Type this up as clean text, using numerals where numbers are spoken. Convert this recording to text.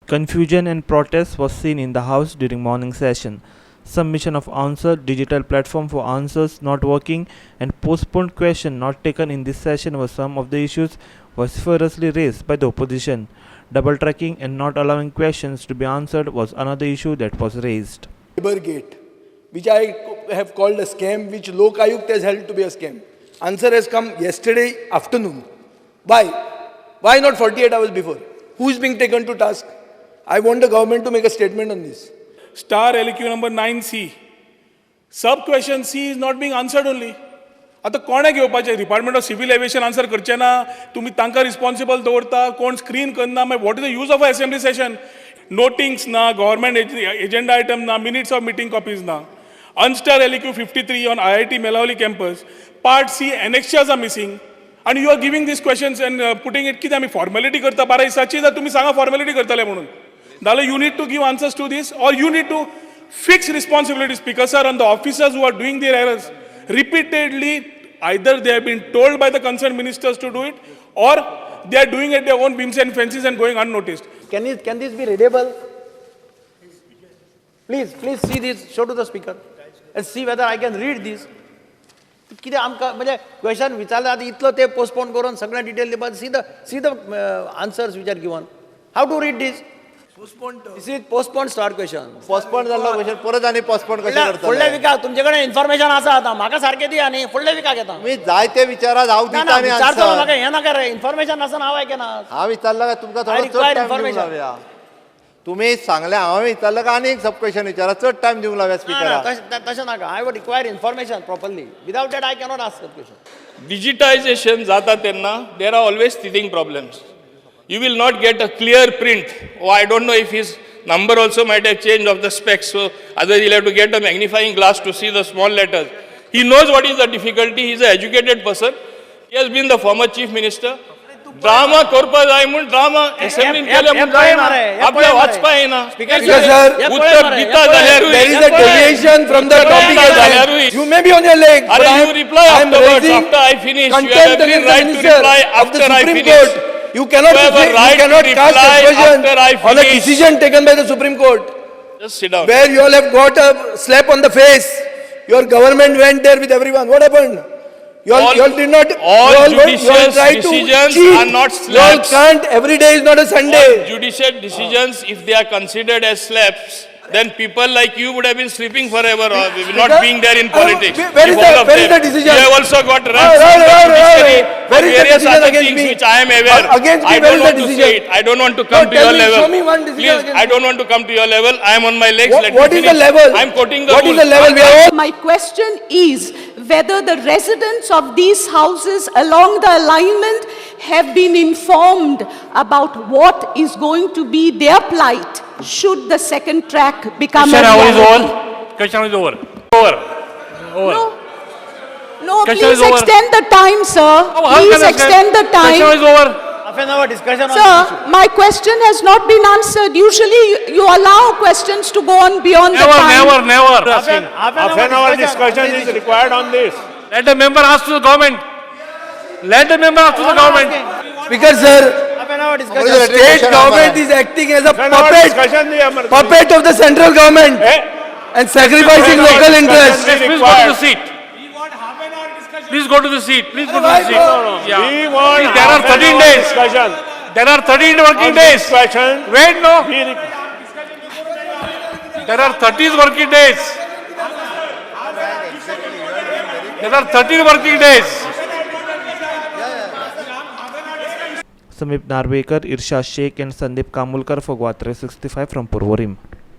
Confusion and protest was seen in the House during morning session. Submission of answer, digital platform for answers not working, and postponed question not taken in this session were some of the issues vociferously raised by the opposition. Double tracking and not allowing questions to be answered was another issue that was raised. Labour Gate, which I have called a scam, which Lok Ayukt has held to be a scam. Answer has come yesterday afternoon. Why? Why not 48 hours before? Who is being taken to task? I want the government to make a statement on this. Star LQ number 9C. Sub question C is not being answered only. आता कोणे घेवपाचे department of civil aviation answer करचे ना तुम्ही तांकां responsible दवरता कोण screen करना मागीर what is the use of assembly session notings ना गव्हर्मेंट एजेंडा आयटम ना मिनिट्स ऑफ मीटिंग कॉपीज ना अनस्टार LQ 53 on IIT Melawali campus part C annexures are missing and you are giving these questions and putting it कितें आमी formality करता 12 दिसाची जाल्यार तुमी सांगा formality करतले म्हणून नाल्यार you need to give answers to this or you need to fix responsibilities speaker sir on the officers who are doing their errors repeatedly. Either they have been told by the concerned ministers to do it or they are doing it their own whims and fancies and going unnoticed. Can this be readable? Please see this, show to the speaker and see whether I can read this. कितें आमकां म्हणजे question विचारले आतां इतलो ते postpone करून सगळे detail दिवपाक see the answers which are given how to read this this is postpone star question postpone जाल्लो क्वेश्चन परत आनी पोस्टपोन कशें करता फुडल्या विकाक तुमचे कडेन इन्फॉर्मेशन आसा आतां म्हाका सारकें दिया न्ही फुडल्या विकाक येता मी जायते विचारात हांव दिता आनी विचारतो म्हाका हें नाका रे इन्फॉर्मेशन आसा हांव आयकना हांव विचारला काय तुमकां थोडो चड टायम दिवंक लावया तुम्ही सांगले हांव विचारला काय आनी एक सब क्वेश्चन विचारा चड टायम दिवंक लावया स्पीकराक तशें नाका I would require information properly without that I cannot ask question Digitization जाता तेन्ना there are always teething problems. You will not get a clear print. Oh, I don't know if his number also might have changed of the specs. So otherwise he'll have to get a magnifying glass to see the small letters. He knows what is the difficulty. He's an educated person. He has been the former chief minister. Drama करपा जाय म्हूण drama असेंब्लीन केले म्हूण जायना आपल्या वाचपा येना उत्तर दिता जाल्यारूय there is a deviation from the topic at hand. You may be on your leg, but you reply afterwards after I finish. You have every right to reply after I finish. You cannot cast aspersion on a decision taken by the Supreme Court. Just sit down. Where you all have got a slap on the face. Your government went there with everyone. What happened? You all did not. All judicial decisions are not slaps. You all can't. Every day is not a Sunday. All judicial decisions, if they are considered as slaps, then people like you would have been sleeping forever or not being there in politics. Where is the decision? You have also got reps from the judiciary for various other things which I am aware. I don't want to say it. I don't want to come to your level. Show me one decision. Please, I don't want to come to your level. I am on my legs. What is the level? I am quoting the What rules. is the level? We are all. My question is whether the residents of these houses along the alignment have been informed about what is going to be their plight should the second track become a reality. Question is over. No, Question please is over. extend the time, sir. How Please can I extend the Question time. is over. half an hour discussion on this Sir, my question has not been answered. Usually you allow questions to go on beyond the time. Never. half an hour discussion is required on this. Let the member ask to the government. Let the member ask to the government. Speaker sir, half an hour What is discussion the state government is acting as a puppet of the central government and sacrificing local interests. Please go to the seat. Please go to the seat. Please go to the seat. Yeah. Please, there are 13 days. There are 13 working days. Wait, no. There are 30 working days. There are 13 working days. Samip Narvekar, Irshad Sheikh and Sandeep Kamulkar for Guwahati 365 from Purvorim.